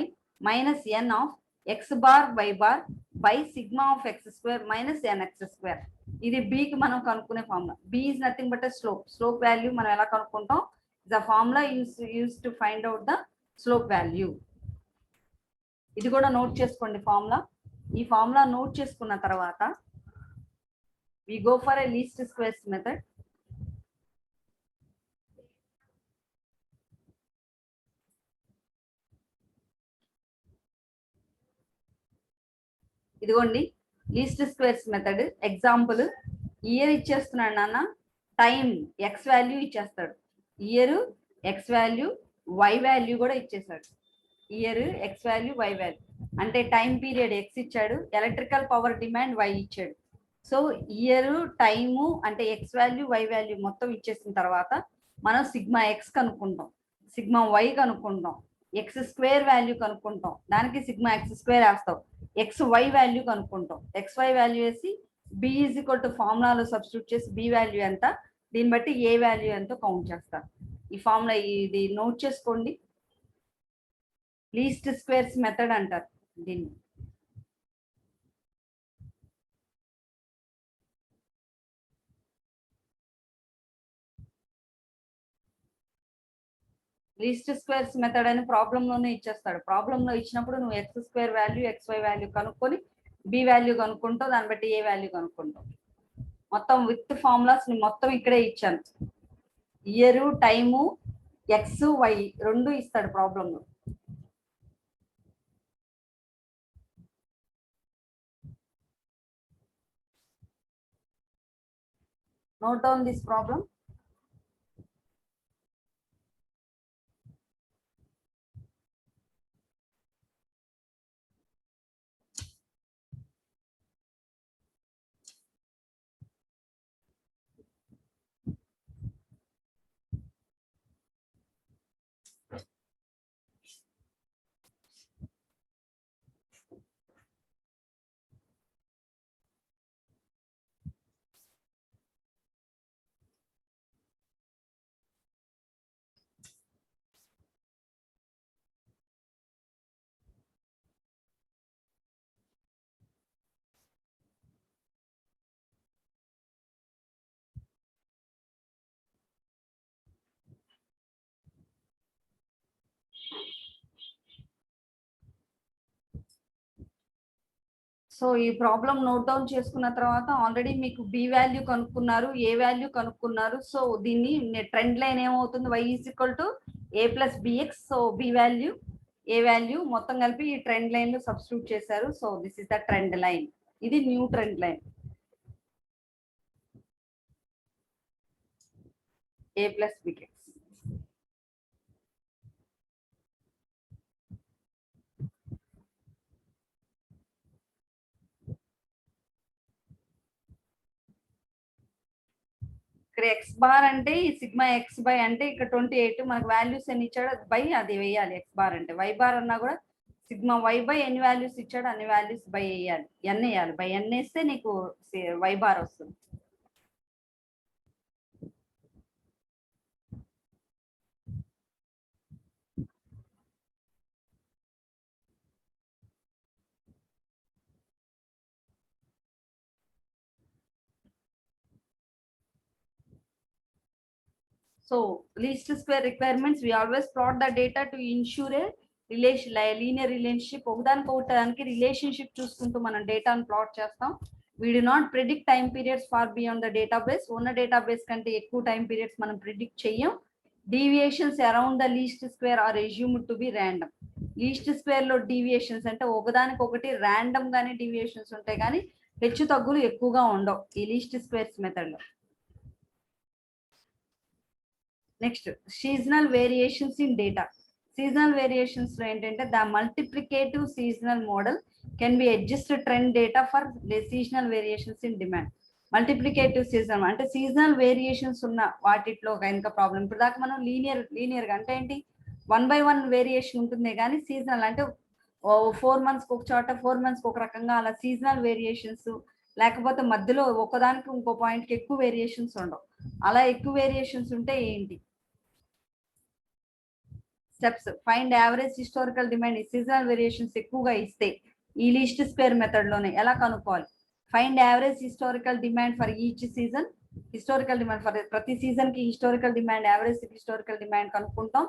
Speaker 1: minus n of x bar y bar by sigma of x² minus nx². ఇది b కి మనం కనుక్కునే formula. b is nothing but a slope value మనం ఎలా కనుక్కుంటాం? The formula use to find out the slope value. ఇది కూడా note చేసుకోండి ఫార్ములా. ఈ ఫార్ములా నోట్ చేసుకున్న తర్వాత we go for a least squares method. ఇదిగోండి least squares method. Example, year ఇచ్చేస్తున్నాడు నాన్న, టైం ఎక్స్ వాల్యూ ఇచ్చేస్తాడు, year X value, Y value కూడా ఇచ్చేసాడు. Year X value, Y value అంటే టైం పీరియడ్ ఎక్స్ ఇచ్చాడు, ఎలక్ట్రికల్ పవర్ డిమాండ్ వై ఇచ్చాడు. So year, time అంటే ఎక్స్ వాల్యూ, వై వాల్యూ మొత్తం ఇచ్చేసిన తర్వాత మనం సిగ్మా ఎక్స్ కనుక్కుంటాం, సిగ్మా వై కనుక్కుంటాం, x² వాల్యూ కనుక్కుంటాం, దానికి సిగ్మా x² వేస్తాం, xy వాల్యూ కనుక్కుంటాం, xy వాల్యూ వేసి b = ఫార్ములాలో సబ్స్టిట్యూట్ చేసి b వాల్యూ ఎంత, దీన్ని బట్టి ఏ వాల్యూ ఎంతో కౌంట్ చేస్తాం. ఈ ఫార్ములా ఇది నోట్ చేసుకోండి. లీస్ట్ స్క్వేర్స్ మెథడ్ అంటారు దీన్ని. లీస్ట్ స్క్వేర్స్ మెథడ్ అని ప్రాబ్లంలోనే ఇచ్చేస్తాడు. ప్రాబ్లంలో ఇచ్చినప్పుడు నువ్వు x² వాల్యూ, xy వాల్యూ కనుక్కొని b వాల్యూ కనుక్కుంటావు, దాన్ని బట్టి ఏ వాల్యూ కనుక్కుంటావు. మొత్తం విత్ ఫార్ములాస్ మొత్తం ఇక్కడే ఇచ్చాను. ఇయర్, టైము, ఎక్స్, వై రెండు ఇస్తాడు ప్రాబ్లంలో. Note down this problem. So ఈ ప్రాబ్లం నోట్ డౌన్ చేసుకున్న తర్వాత ఆల్రెడీ మీకు బి వాల్యూ కనుక్కున్నారు, ఏ వాల్యూ కనుక్కున్నారు. సో దీన్ని ట్రెండ్ లైన్ ఏమవుతుంది, y = a + bx. So B value, A value మొత్తం కలిపి ఈ ట్రెండ్ లైన్ లో సబ్స్టిట్యూట్ చేశారు. So this is the trend line. ఇది new trend line, a + bx. ఇక్కడ x బార్ అంటే ఈ సిగ్మా x బై అంటే ఇక్కడ 28 మనకు వాల్యూస్ ఎన్ని ఇచ్చాడో బై అది వేయాలి. x బార్ అంటే y బార్ అన్నా కూడా సిగ్మా y బై ఎన్ని వాల్యూస్ ఇచ్చాడో అన్ని వాల్యూస్ బై వేయాలి, n వేయాలి. బై n వేస్తే నీకు y బార్ వస్తుంది. So least square requirements, we always plot the data to ensure a linear relationship. ఒకదానికి రిలేషన్షిప్ చూసుకుంటూ మనం డేటాను ప్లాట్ చేస్తాం. We do not predict time periods far beyond the database. ఉన్న డేటాబేస్ కంటే ఎక్కువ టైం పీరియడ్స్ మనం ప్రిడిక్ట్ చెయ్యం. Deviations around the least square are assumed to be random. Least square లో డీవియేషన్స్ అంటే ఒకదానికి ఒకటి ర్యాండమ్ గానే డీవియేషన్స్ ఉంటాయి, కానీ హెచ్చు తగ్గులు ఎక్కువగా ఉండవు ఈ లీస్ట్ స్క్వేర్స్ మెథడ్ లో. Next seasonal variations in data. Seasonal variations లో ఏంటంటే the multiplicative seasonal model can be adjust trend data for seasonal variations in demand. Multiplicative seasonal అంటే సీజనల్ వేరియేషన్స్ ఉన్న వాటిలో కనుక ప్రాబ్లం. ఇప్పుడు దాకా మనం లీనియర్ గా అంటే ఏంటి 1/1 వేరియేషన్ ఉంటుంది, కానీ సీజనల్ అంటే 4 months ఒక చోట 4 months ఒక రకంగా అలా సీజనల్ వేరియేషన్స్, లేకపోతే మధ్యలో ఒకదానికి ఇంకో పాయింట్కి ఎక్కువ వేరియేషన్స్ ఉండవు. అలా ఎక్కువ వేరియేషన్స్ ఉంటే ఏంటి steps? Find average historical demand. Seasonal variations ఎక్కువగా ఇస్తే ఈ లీస్ట్ స్క్వేర్ మెథడ్ లోనే ఎలా కనుక్కోవాలి? Find average historical demand for each season. Historical demand for ప్రతి సీజన్ కి historical demand, average historical demand కనుక్కుంటాం.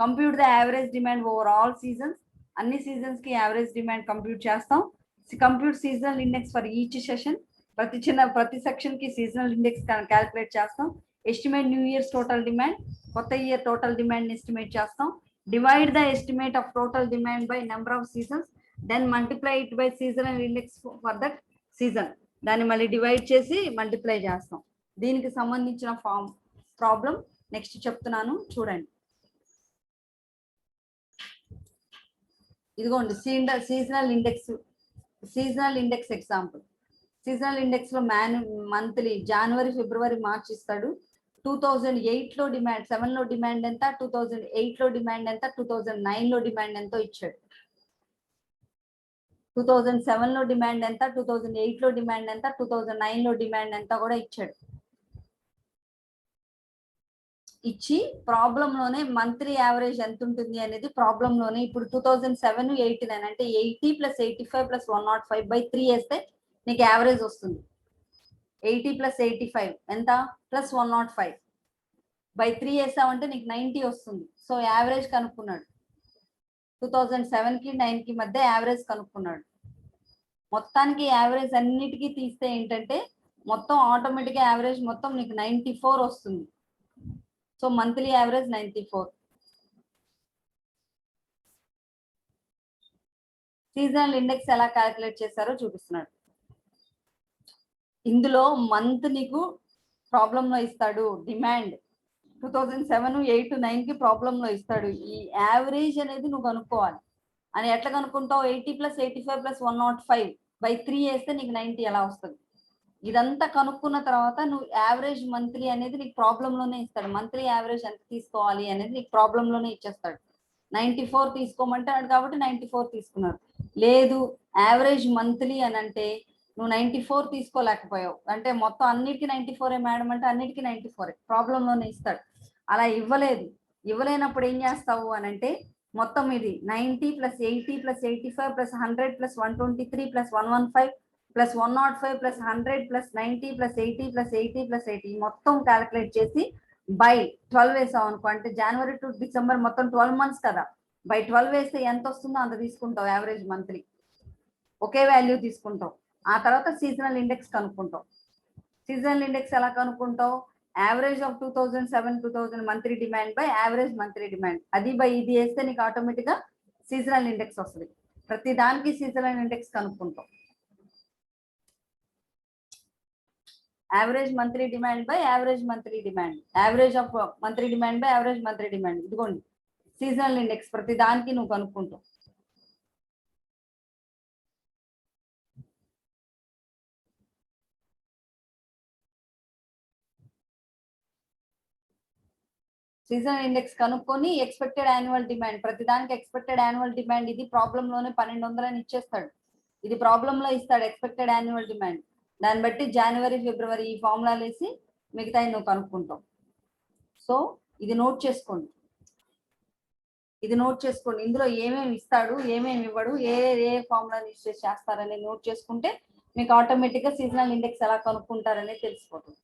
Speaker 1: Compute the average demand over all seasons. అన్ని సీజన్స్ కి యావరేజ్ డిమాండ్ కంప్యూట్ చేస్తాం. Compute seasonal index for each session. ప్రతి section కి seasonal index calculate చేస్తాం. Estimate new years total demand, కొత్త year total demand estimate చేస్తాం. Divide the estimate of total demand by number of seasons, then multiply it by seasonal index for that season. దాన్ని మళ్ళీ divide చేసి multiply చేస్తాం. దీనికి సంబంధించిన problem next చెప్తున్నాను చూడండి. ఇదిగోండి seasonal index example. Seasonal index లో మంత్లీ జనవరి, ఫిబ్రవరి, మార్చ్ ఇస్తాడు. 2008 లో డిమాండ్, 7 లో డిమాండ్ ఎంత, 2008 లో డిమాండ్ ఎంత, 2009 లో డిమాండ్ ఎంతో ఇచ్చాడు. 2007 లో డిమాండ్ ఎంత, 2008 లో డిమాండ్ ఎంత, 2009 లో డిమాండ్ ఎంత కూడా ఇచ్చాడు. ఇచ్చి ప్రాబ్లం లోనే మంత్లీ యావరేజ్ ఎంత ఉంటుంది అనేది ప్రాబ్లం లోనే. ఇప్పుడు 2007 89 అంటే 80 + 85 + 105/3 వేస్తే నీకు యావరేజ్ వస్తుంది. 80 + 85 ఎంత +105/3 వేసామంటే నీకు 90 వస్తుంది. So average కనుక్కున్నాడు. 2007 కి 9 కి మధ్య యావరేజ్ కనుక్కున్నాడు. మొత్తానికి యావరేజ్ అన్నిటికీ తీస్తే ఏంటంటే మొత్తం ఆటోమేటిక్ యావరేజ్ మొత్తం నీకు 94 వస్తుంది. So monthly average 94. Seasonal index ఎలా క్యాలిక్యులేట్ చేశారో చూపిస్తున్నాడు. ఇందులో మంత్ నీకు ప్రాబ్లం లో ఇస్తాడు. డిమాండ్ 2007, 8, 9 కి ప్రాబ్లం లో ఇస్తాడు. ఈ యావరేజ్ అనేది నువ్వు కనుక్కోవాలి. అని ఎట్లా కనుక్కుంటావు? 80 + 85 + 105/3 వేస్తే నీకు 90 ఎలా వస్తుంది? ఇదంతా కనుక్కున్న తర్వాత నువ్వు యావరేజ్ మంత్లీ అనేది నీకు ప్రాబ్లం లోనే ఇస్తాడు. మంత్లీ యావరేజ్ ఎంత తీసుకోవాలి అనేది నీకు ప్రాబ్లం లోనే ఇచ్చేస్తాడు. 94 తీసుకోమంటాడు కాబట్టి 94 తీసుకున్నారు. లేదు యావరేజ్ మంత్లీ అని అంటే నువ్వు 94 తీసుకోలేకపోయావు అంటే మొత్తం అన్నిటికీ 94 మేడం అంటే అన్నిటికీ 94 ప్రాబ్లం లోనే ఇస్తాడు. అలా ఇవ్వలేనప్పుడు ఏం చేస్తావు అని అంటే మొత్తం ఇది 90 + 80 + 85 + 100 + 123 + 115 + 105 + 100 + 90 + 80 + 80 + 80 మొత్తం క్యాలిక్యులేట్ చేసి బై 12 వేసావు అనుకో. అంటే జనవరి టు డిసెంబర్ మొత్తం 12 months కదా. బై 12 వేస్తే ఎంత వస్తుందో అంత తీసుకుంటావు యావరేజ్ మంత్లీ. ఒకే వాల్యూ తీసుకుంటాం. ఆ తర్వాత సీజనల్ ఇండెక్స్ కనుక్కుంటాం. సీజనల్ ఇండెక్స్ ఎలా కనుక్కుంటావు? Average of 2007-2000 monthly demand by average monthly demand, అది బై ఇది వేస్తే నీకు ఆటోమేటిక్ గా సీజనల్ ఇండెక్స్ వస్తుంది. ప్రతి దానికి సీజనల్ ఇండెక్స్ కనుక్కుంటాం. Average monthly demand by average monthly demand, average of monthly demand by average monthly demand, ఇదిగోండి సీజనల్ ఇండెక్స్ ప్రతి దానికి నువ్వు కనుక్కుంటావు. సీజనల్ ఇండెక్స్ కనుక్కొని ఎక్స్పెక్టెడ్ యాన్యువల్ డిమాండ్, ప్రతి దానికి ఎక్స్పెక్టెడ్ యాన్యువల్ డిమాండ్, ఇది ప్రాబ్లం లోనే 1200 అని ఇచ్చేస్తాడు. ఇది ప్రాబ్లం లో ఇస్తాడు ఎక్స్పెక్టెడ్ యాన్యువల్ డిమాండ్. దాన్ని బట్టి జనవరి ఫిబ్రవరి ఈ ఫార్ములాలు వేసి మిగతా నువ్వు కనుక్కుంటావు. సో ఇది నోట్ చేసుకోండి, ఇది నోట్ చేసుకోండి. ఇందులో ఏమేమి ఇస్తాడు, ఏమేమి ఇవ్వడు, ఏ ఏ ఫార్ములాని యూస్ చేస్తారని నోట్ చేసుకుంటే మీకు ఆటోమేటిక్ గా సీజనల్ ఇండెక్స్ ఎలా కనుక్కుంటారనేది తెలిసిపోతుంది.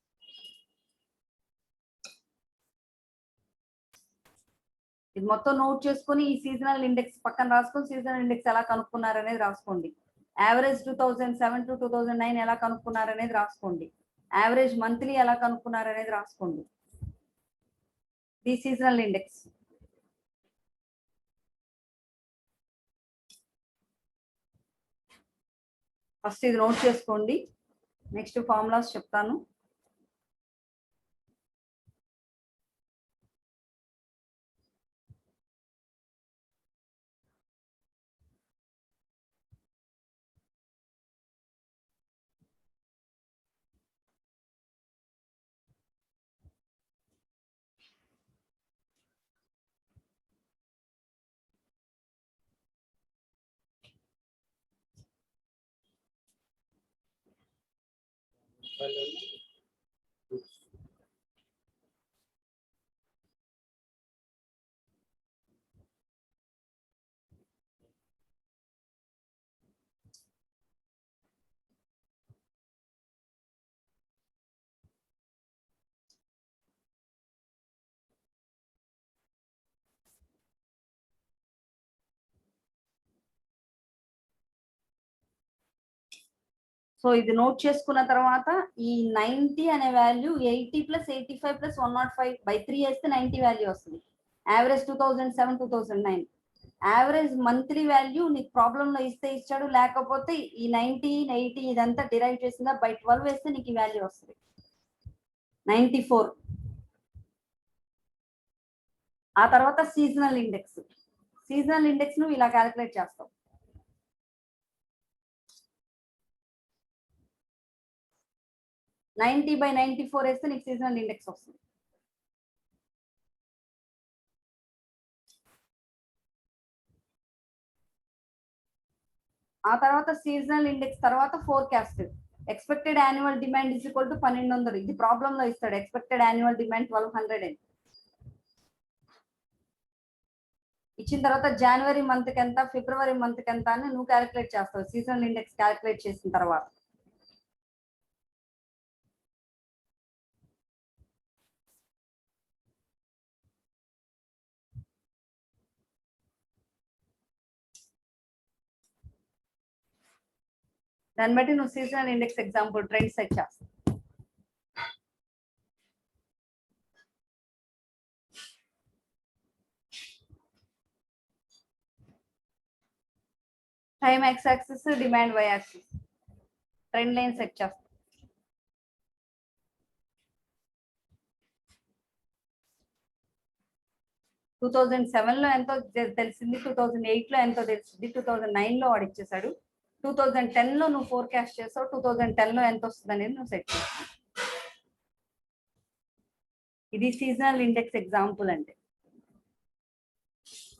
Speaker 1: ఇది మొత్తం నోట్ చేసుకొని ఈ సీజనల్ ఇండెక్స్ పక్కన రాసుకొని సీజనల్ ఇండెక్స్ ఎలా కనుక్కున్నారనేది రాసుకోండి. యావరేజ్ 2007-2009 ఎలా కనుక్కున్నారనేది రాసుకోండి. యావరేజ్ మంత్లీ ఎలా కనుక్కున్నారనేది రాసుకోండి. The seasonal index. ఫస్ట్ ఇది నోట్ చేసుకోండి, నెక్స్ట్ ఫార్ములాస్ చెప్తాను. సో ఇది నోట్ చేసుకున్న తర్వాత ఈ 90 అనే వాల్యూ 80 + 85 + 105/3 వేస్తే 90 వాల్యూ వస్తుంది. యావరేజ్ 2007-2009. యావరేజ్ మంత్లీ వాల్యూ నీకు ప్రాబ్లంలో ఇస్తే ఇచ్చాడు, లేకపోతే ఈ 90, 80 ఇదంతా డిరైవ్ చేసిందా బై 12 వేస్తే నీకు ఈ వాల్యూ వస్తుంది 94. ఆ తర్వాత సీజనల్ ఇండెక్స్. సీజనల్ ఇండెక్స్ నువ్వు ఇలా క్యాలిక్యులేట్ చేస్తావు. 90/94 వేస్తే నీకు సీజనల్ ఇండెక్స్ వస్తుంది. ఆ తర్వాత సీజనల్ ఇండెక్స్ తర్వాత forecast. Expected annual demand is equal to 1200, ఇది ప్రాబ్లం లో ఇస్తాడు. ఎక్స్పెక్టెడ్ యాన్యువల్ డిమాండ్ 1200 అని ఇచ్చిన తర్వాత జనవరి మంత్ కి ఎంత, ఫిబ్రవరి మంత్ కి ఎంత అని నువ్వు క్యాలిక్యులేట్ చేస్తావు సీజనల్ ఇండెక్స్ క్యాలిక్యులేట్ చేసిన తర్వాత. దాన్ని బట్టి నువ్వు seasonal index example trend set చేస్తావు. Time X axis, demand Y axis, trend line set చేస్తావు. 2007 లో ఎంతో తెలిసింది, 2008 లో ఎంతో తెలిసింది, 2009 లో వాడు ఇచ్చేసాడు, 2010 లో నువ్వు ఫోర్కాస్ట్ చేసావు, 2010 లో ఎంత వస్తుంది అనేది నువ్వు సెట్ చేస్తావు. ఇది సీజనల్ ఇండెక్స్ ఎగ్జాంపుల్ అంటే.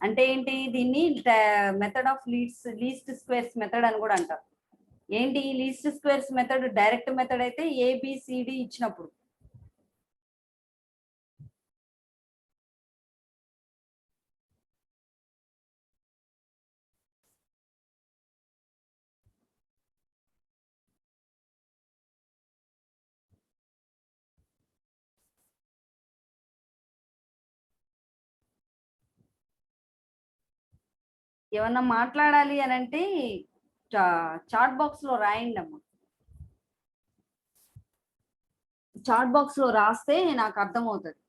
Speaker 1: అంటే ఏంటి, దీన్ని method of least squares method అని కూడా అంటారు. ఏంటి least squares method? Direct method అయితే ఏబిసిడి ఇచ్చినప్పుడు, ఏమన్నా మాట్లాడాలి అని అంటే చాట్ బాక్స్ లో రాయండి అమ్మా. చాట్ బాక్స్ లో రాస్తే నాకు అర్థమవుతుంది.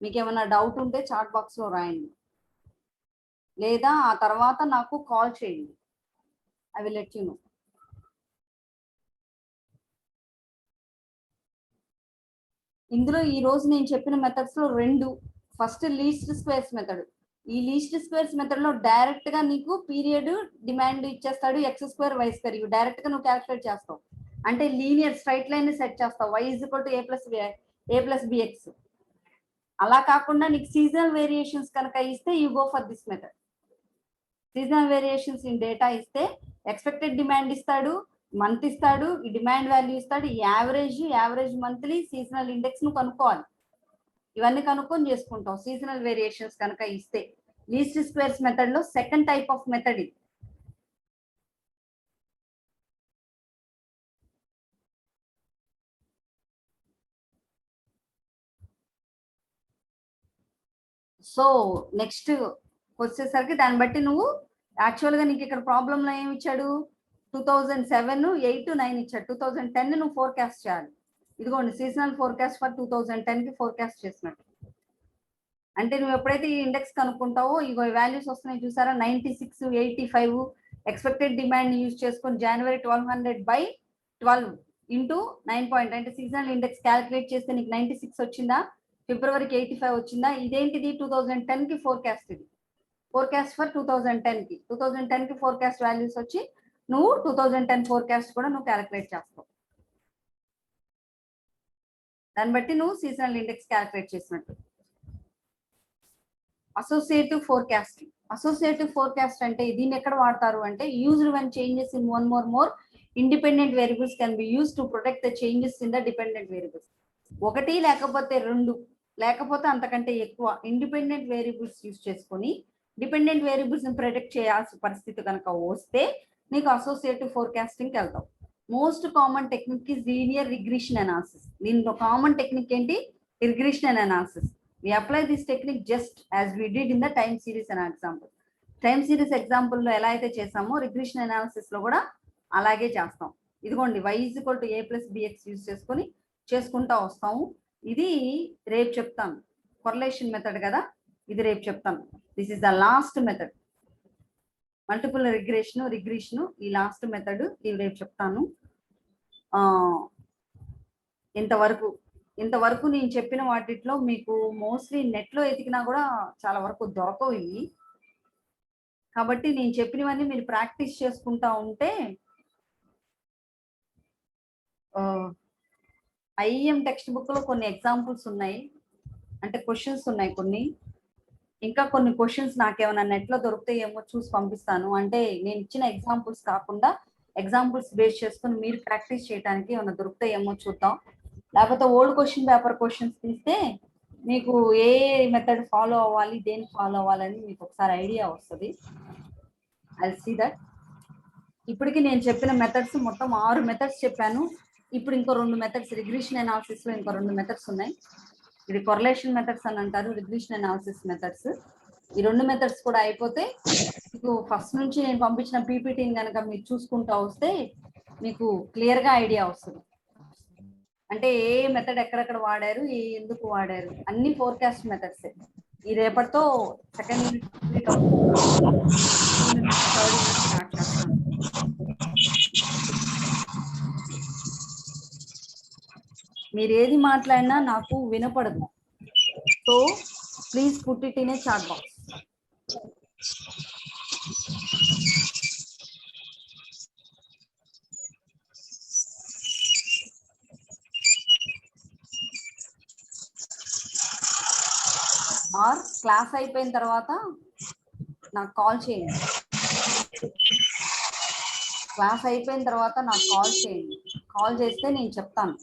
Speaker 1: మీకు ఏమైనా డౌట్ ఉంటే చాట్ బాక్స్ లో రాయండి, లేదా ఆ తర్వాత నాకు కాల్ చేయండి. I will let you know. ఇందులో ఈ రోజు నేను చెప్పిన మెథడ్స్ లో రెండు. First least squares method. ఈ లీస్ట్ స్క్వేర్స్ మెథడ్ లో డైరెక్ట్ గా నీకు పీరియడ్ డిమాండ్ ఇచ్చేస్తాడు, ఎక్స్ స్క్వేర్ వై స్క్వేర్. ఇవి డైరెక్ట్ గా నువ్వు క్యాల్కులేట్ చేస్తావు. అంటే లీనియర్ స్ట్రైట్ లైన్ సెట్ చేస్తావు, y = a + bx. అలా కాకుండా నీకు సీజనల్ వేరియేషన్స్ కనుక ఇస్తే you go for this method. Seasonal variations in data ఇస్తే ఎక్స్పెక్టెడ్ డిమాండ్ ఇస్తాడు, మంత్ ఇస్తాడు, ఈ డిమాండ్ వాల్యూ ఇస్తాడు, యావరేజ్ మంత్లీ, సీజనల్ ఇండెక్స్ ను కనుక్కోవాలి. ఇవన్నీ కనుక్కొని చేసుకుంటాం సీజనల్ వేరియేషన్స్ కనుక ఇస్తే. లీస్ట్ స్క్వేర్స్ మెథడ్ లో సెకండ్ టైప్ ఆఫ్ మెథడ్ ఇది. సో నెక్స్ట్ వచ్చేసరికి దాన్ని బట్టి నువ్వు యాక్చువల్ గా నీకు ఇక్కడ ప్రాబ్లమ్ లో ఏమి ఇచ్చాడు, 2007, 8, 9 ఇచ్చాడు. 2010 నువ్వు ఫోర్కాస్ట్ చేయాలి. ఇదిగోండి సీజనల్ ఫోర్కాస్ట్ ఫర్ 2010 కి ఫోర్కాస్ట్ చేసినట్టు. అంటే నువ్వు ఎప్పుడైతే ఈ ఇండెక్స్ కనుక్కుంటావో ఇగో వాల్యూస్ వస్తున్నాయి చూసారా, 96, 85 ఎక్స్పెక్టెడ్ డిమాండ్ యూజ్ చేసుకొని జనవరి 1200/12 ఇంటూ 9 అంటే సీజనల్ ఇండెక్స్ క్యాలిక్యులేట్ చేస్తే నీకు 96 వచ్చిందా, ఫిబ్రవరికి 85 వచ్చిందా. ఇదేంటిది 2010 కి ఫోర్కాస్ట్. ఇది ఫోర్కాస్ట్ ఫర్ 2010 కి. 2010 కి ఫోర్కాస్ట్ వాల్యూస్ వచ్చి నువ్వు 2010 ఫోర్కాస్ట్ కూడా నువ్వు క్యాలిక్యులేట్ చేస్తావు. దాన్ని బట్టి నువ్వు సీజనల్ ఇండెక్స్ క్యాలిక్యులేట్ చేసినట్టు. Associative forecasting. అసోసియేటివ్ ఫోర్కాస్ట్ అంటే దీన్ని ఎక్కడ వాడతారు అంటే, used when changes in one more independent variables can be used to protect the changes in the dependent variables. ఒకటి లేకపోతే రెండు లేకపోతే అంతకంటే ఎక్కువ ఇండిపెండెంట్ వేరియబుల్స్ యూజ్ చేసుకొని డిపెండెంట్ వేరియబుల్స్ ని ప్రొటెక్ట్ చేయాల్సిన పరిస్థితి కనుక వస్తే నీకు అసోసియేటివ్ ఫోర్కాస్టింగ్కి వెళ్తావు. Most common technique is linear regression analysis. దీంట్లో కామన్ టెక్నిక్ ఏంటి, regression analysis. We apply this technique just as we did in the time series and example. Time series example లో ఎలా అయితే చేసామో రిగ్రెషన్ అనాలిసిస్ లో కూడా అలాగే చేస్తాం. ఇదిగోండి y = a + bx యూజ్ చేసుకొని చేసుకుంటా వస్తాము. ఇది రేపు చెప్తాను. కొరలేషన్ మెథడ్ కదా, ఇది రేపు చెప్తాను. This is the last method. Multiple regression ఈ లాస్ట్ మెథడ్, ఇది రేపు చెప్తాను. ఇంతవరకు నేను చెప్పిన వాటిలో మీకు మోస్ట్లీ నెట్లో ఎతికినా కూడా చాలా వరకు దొరకవు ఇవి. కాబట్టి నేను చెప్పినవన్నీ మీరు ప్రాక్టీస్ చేసుకుంటా ఉంటే ఐఎం టెక్స్ట్ బుక్ లో కొన్ని ఎగ్జాంపుల్స్ ఉన్నాయి, అంటే క్వశ్చన్స్ ఉన్నాయి కొన్ని. ఇంకా కొన్ని క్వశ్చన్స్ నాకేమైనా నెట్లో దొరుకుతాయేమో చూసి పంపిస్తాను. అంటే నేను ఇచ్చిన ఎగ్జాంపుల్స్ కాకుండా ఎగ్జాంపుల్స్ బేస్ చేసుకుని మీరు ప్రాక్టీస్ చేయడానికి ఏమైనా దొరుకుతాయేమో చూద్దాం. లేకపోతే ఓల్డ్ క్వశ్చన్ పేపర్ క్వశ్చన్స్ తీస్తే మీకు ఏ మెథడ్ ఫాలో అవ్వాలి, దేని ఫాలో అవ్వాలని మీకు ఒకసారి ఐడియా వస్తుంది. I see that. ఇప్పటికి నేను చెప్పిన మెథడ్స్ మొత్తం 6 మెథడ్స్ చెప్పాను. ఇప్పుడు ఇంకో 2 మెథడ్స్ రిగ్రెషన్ అనాలిసిస్ లో ఇంకో 2 మెథడ్స్ ఉన్నాయి. ఇది కొరలేషన్ మెథడ్స్ అని అంటారు, రిగ్రెషన్ అనాలిసిస్ మెథడ్స్. ఈ 2 మెథడ్స్ కూడా అయిపోతే మీకు ఫస్ట్ నుంచి నేను పంపించిన పీపీటీని కనుక మీరు చూసుకుంటా వస్తే మీకు క్లియర్ గా ఐడియా వస్తుంది. అంటే ఏ మెథడ్ ఎక్కడెక్కడ వాడారు, ఎందుకు వాడారు, అన్ని ఫోర్కాస్ట్ మెథడ్స్. ఈ రేపటితో సెకండ్ యూనిట్ కంప్లీట్ అవుతుంది. థర్డ్ యూనిట్ స్టార్ట్ చేస్తాను. మీరు ఏది మాట్లాడినా నాకు వినపడదు. So please put it in a chat box. Or class అయిపోయిన తర్వాత నాకు కాల్ చేయండి. క్లాస్ అయిపోయిన తర్వాత నాకు కాల్ చేయండి. కాల్ చేస్తే నేను చెప్తాను.